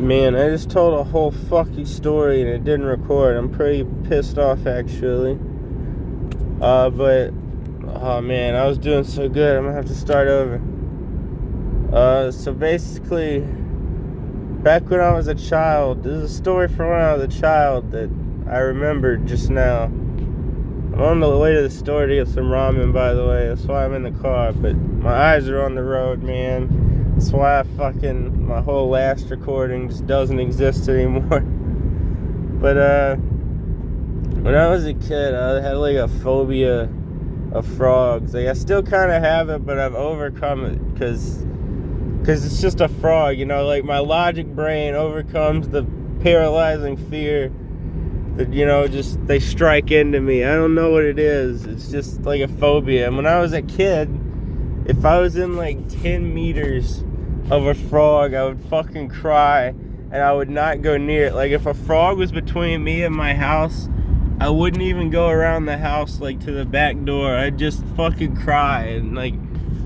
Man, I just told a whole fucking story and it didn't record. I'm pretty pissed off, actually. But oh man, I was doing so good. I'm gonna have to start over. So basically, back when I was a child, this is a story from when I was a child that I remembered just now. I'm on the way to the store to get some ramen, by the way. That's why I'm in the car, but my eyes are on the road, man. That's why my whole last recording just doesn't exist anymore. But when I was a kid, I had like a phobia of frogs. Like, I still kind of have it, but I've overcome it because it's just a frog, you know. Like, my logic brain overcomes the paralyzing fear that, you know, just they strike into me. I don't know what it is. It's just like a phobia. And when I was a kid, if I was in like 10 meters of a frog, I would fucking cry and I would not go near it. Like, if a frog was between me and my house, I wouldn't even go around the house, like, to the back door. I'd just fucking cry and, like,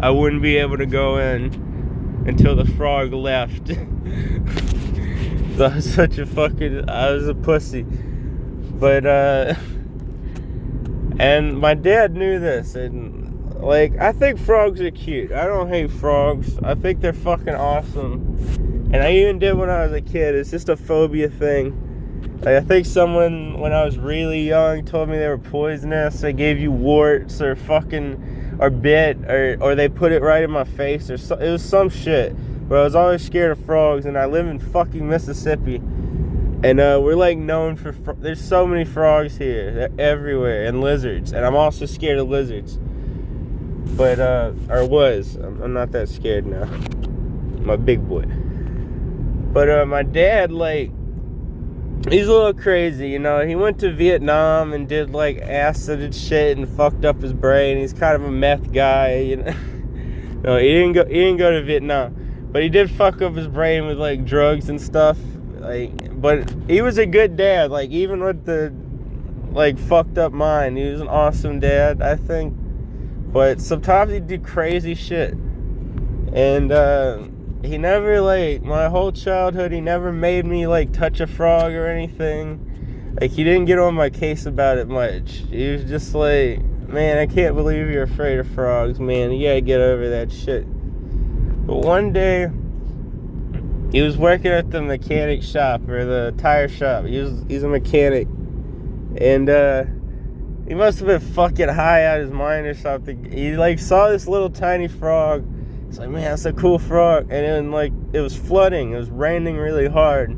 I wouldn't be able to go in until the frog left. So I was a pussy. But, and my dad knew this, and, like, I think frogs are cute. I don't hate frogs. I think they're fucking awesome. And I even did when I was a kid. It's just a phobia thing. Like, I think someone, when I was really young, told me they were poisonous. They gave you warts or bit, or they put it right in my face, or it was some shit. But I was always scared of frogs, and I live in fucking Mississippi. And we're like known for, there's so many frogs here. They're everywhere, and lizards. And I'm also scared of lizards. But, or was. I'm not that scared now. I'm a big boy. But my dad, like, he's a little crazy, you know. He went to Vietnam and did, like, acid and shit and fucked up his brain. He's kind of a meth guy, you know. No, he didn't go to Vietnam. But he did fuck up his brain with, like, drugs and stuff. Like, but he was a good dad. Like, even with the, like, fucked up mind, he was an awesome dad, I think. But sometimes he'd do crazy shit. And he never, like, my whole childhood, he never made me, like, touch a frog or anything. Like, he didn't get on my case about it much. He was just like, man, I can't believe you're afraid of frogs, man. You gotta get over that shit. But one day, he was working at the mechanic shop, or the tire shop. He's a mechanic. And he must have been fucking high out of his mind or something. He, like, saw this little tiny frog. He's like, man, that's a cool frog. And then, like, it was flooding. It was raining really hard.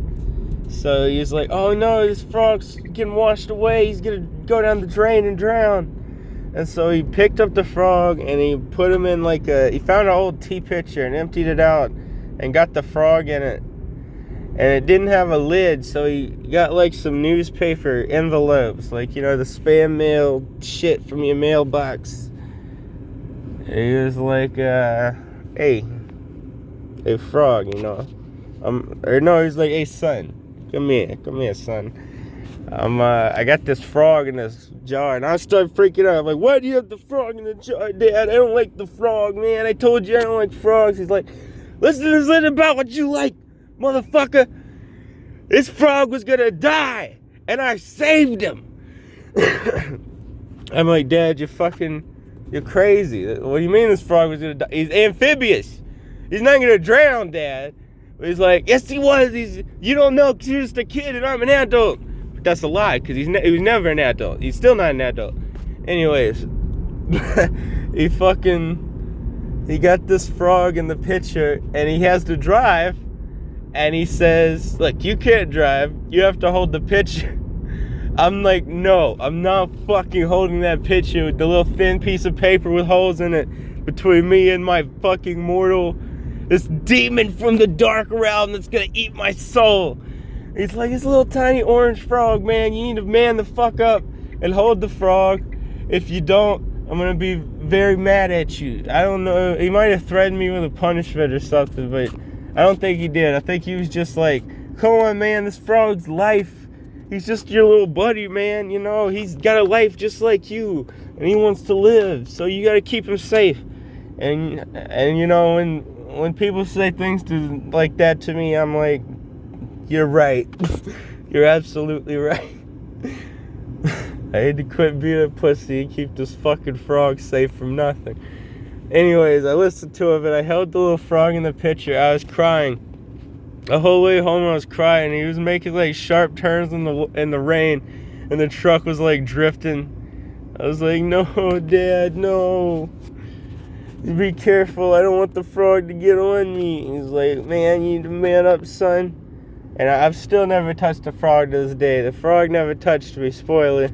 So he's like, oh no, this frog's getting washed away. He's gonna go down the drain and drown. And so he picked up the frog and he put him in, like, he found an old tea pitcher and emptied it out and got the frog in it. And it didn't have a lid, so he got, like, some newspaper envelopes, like, you know, the spam mail shit from your mailbox. And he was like, hey, frog, you know. Or no, he's like, hey, son, come here, son. I got this frog in this jar, and I started freaking out. I'm like, why do you have the frog in the jar, Dad? I don't like the frog, man. I told you I don't like frogs. He's like, listen about what you like, motherfucker. This frog was gonna die, and I saved him. I'm like, Dad, you're crazy. What do you mean this frog was gonna die? He's amphibious. He's not gonna drown, Dad. But he's like, yes, he was. You don't know because you're just a kid and I'm an adult. But that's a lie, because he was never an adult. He's still not an adult. Anyways, he got this frog in the picture, and he has to drive, and he says, look, you can't drive, you have to hold the picture. I'm like, no, I'm not fucking holding that picture with the little thin piece of paper with holes in it between me and my fucking this demon from the dark realm that's gonna eat my soul. He's like, this little tiny orange frog, man, you need to man the fuck up and hold the frog. If you don't, I'm gonna be very mad at you. I don't know, he might have threatened me with a punishment or something, but I don't think he did. I think he was just like, come on, man, this frog's life. He's just your little buddy, man, you know, he's got a life just like you, and he wants to live, so you gotta keep him safe. And you know, when people say things like that to me, I'm like, You're right. You're absolutely right. I had to quit being a pussy and keep this fucking frog safe from nothing. Anyways, I listened to it, and I held the little frog in the picture. I was crying. The whole way home I was crying. He was making like sharp turns in the rain, and the truck was like drifting. I was like, no, Dad, no. Be careful, I don't want the frog to get on me. He's like, man, you need to man up, son. And I've still never touched a frog to this day. The frog never touched me, spoiler.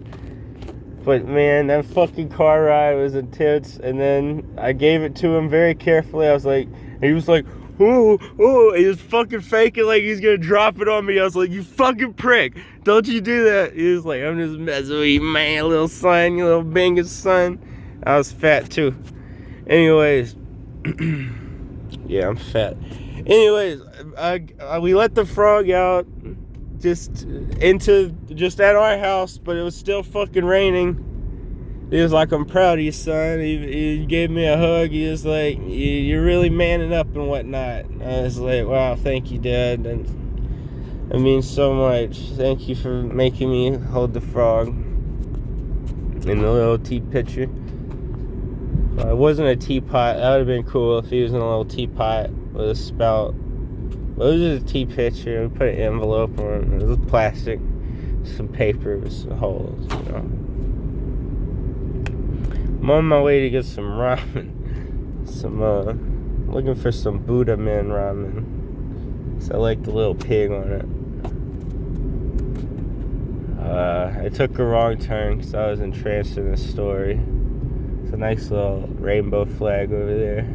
But man, that fucking car ride was intense. And then I gave it to him very carefully. I was like, he was like, oh, he was fucking faking like he's gonna drop it on me. I was like, you fucking prick, don't you do that. He was like, I'm just messing with you, man, little son, you little banging son. I was fat too. Anyways, yeah, I'm fat. Anyways, we let the frog out just at our house, but it was still fucking raining. He was like, I'm proud of you, son. He gave me a hug. He was like, you're really manning up and whatnot. And I was like, wow, thank you, Dad. And it means so much. Thank you for making me hold the frog in the little tea pitcher. It wasn't a teapot. That would have been cool if he was in a little teapot with a spout. But it was just a tea pitcher. We put an envelope on it. It was plastic, some paper with some holes, you know. I'm on my way to get some ramen. Looking for some Buddha Man ramen. So I like the little pig on it. I took a wrong turn because I was entranced in this story. It's a nice little rainbow flag over there.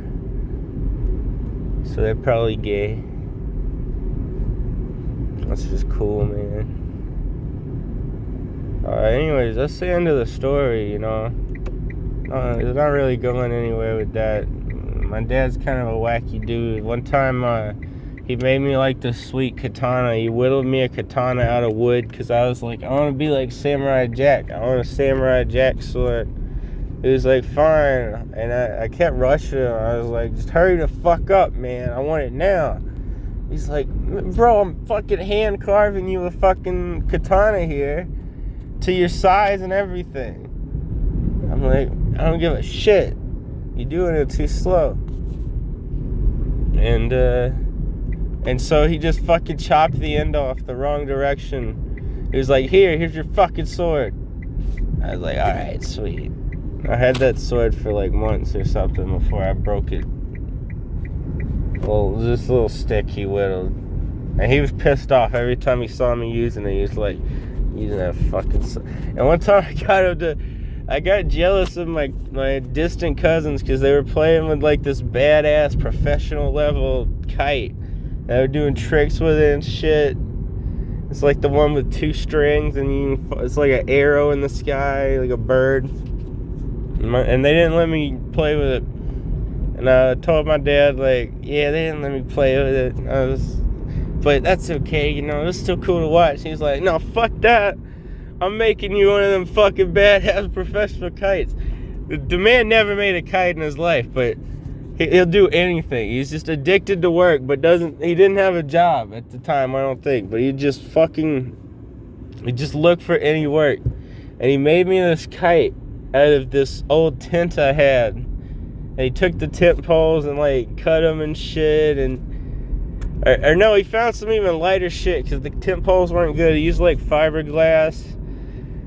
So they're probably gay. That's just cool, man. Anyways, that's the end of the story, you know. It's not really going anywhere with that. My dad's kind of a wacky dude. One time, he made me like this sweet katana. He whittled me a katana out of wood because I was like, I want to be like Samurai Jack. I want a Samurai Jack sword. He was like, fine. And I kept rushing him. I was like, just hurry the fuck up, man. I want it now. He's like, bro, I'm fucking hand carving you a fucking katana here to your size and everything. I'm like, I don't give a shit. You're doing it too slow. And so he just fucking chopped the end off the wrong direction. He was like, here's your fucking sword. I was like, alright, sweet. I had that sword for like months or something before I broke it. Well, this little stick he whittled. And he was pissed off every time he saw me using it. He was like, using that fucking sword. And one time I got jealous of my distant cousins because they were playing with like this badass professional level kite. They were doing tricks with it and shit. It's like the one with 2 strings and it's like an arrow in the sky, like a bird. And they didn't let me play with it. And I told my dad, like, yeah, they didn't let me play with it. But that's okay, you know, it was still cool to watch. He's like, no, fuck that. I'm making you one of them fucking badass professional kites. The man never made a kite in his life, but he'll do anything. He's just addicted to work, but he didn't have a job at the time, I don't think. But he just looked for any work. And he made me this kite out of this old tent I had. And he took the tent poles and like cut them and shit, or no, he found some even lighter shit because the tent poles weren't good. He used like fiberglass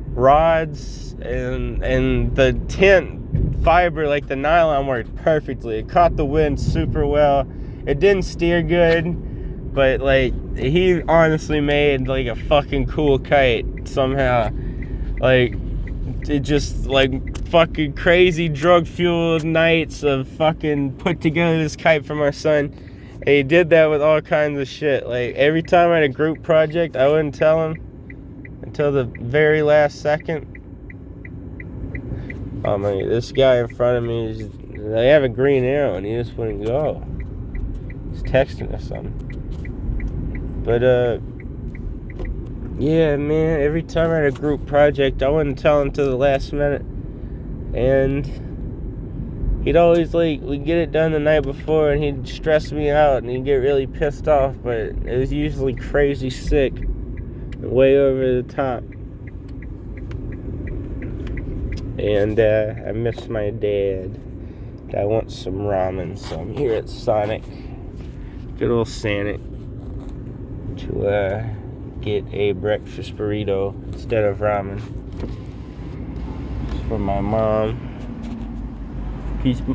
rods, and the tent fiber, like the nylon, worked perfectly. It caught the wind super well. It didn't steer good, but like he honestly made like a fucking cool kite somehow. Like it just like fucking crazy drug fueled nights of fucking put together this kite for my son. And he did that with all kinds of shit. Like every time I had a group project, I wouldn't tell him until the very last second. Oh man, this guy in front of me, they have a green arrow and he just wouldn't go. He's texting us something. But yeah, man, every time I had a group project, I wouldn't tell him till the last minute. And he'd always like, we'd get it done the night before and he'd stress me out and he'd get really pissed off, but it was usually crazy sick, way over the top. And I miss my dad. I want some ramen, so I'm here at Sonic, good old Sonic, to get a breakfast burrito instead of ramen. It's for my mom.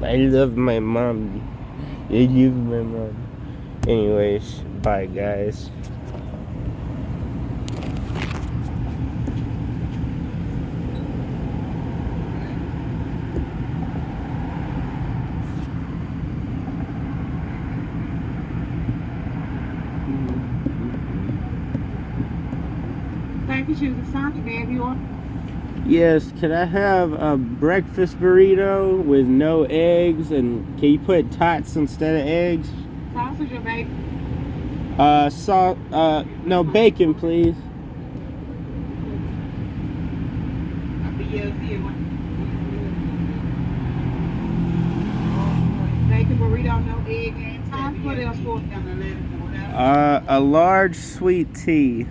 I love my mom. I love my mom. Anyways, bye guys. Thank you, choose the Sonic, man. You want? Yes, could I have a breakfast burrito with no eggs, and can you put tots instead of eggs? Sausage or bacon? No, bacon, please. Bacon burrito, no egg and tots. What else for? A large sweet tea.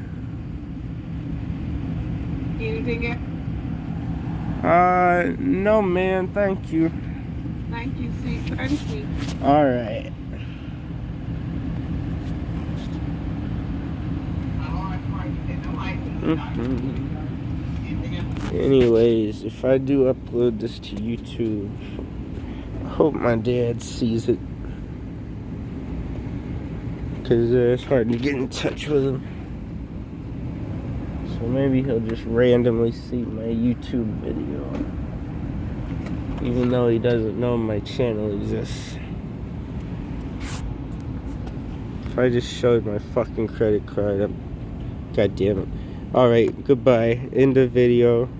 Anything else? No, man, thank you. Thank you, C36. Alright. Anyways, if I do upload this to YouTube, I hope my dad sees it, because it's hard to get in touch with him. So maybe he'll just randomly see my YouTube video, even though he doesn't know my channel exists. If I just showed my fucking credit card, God damn it. Alright, goodbye. End of video.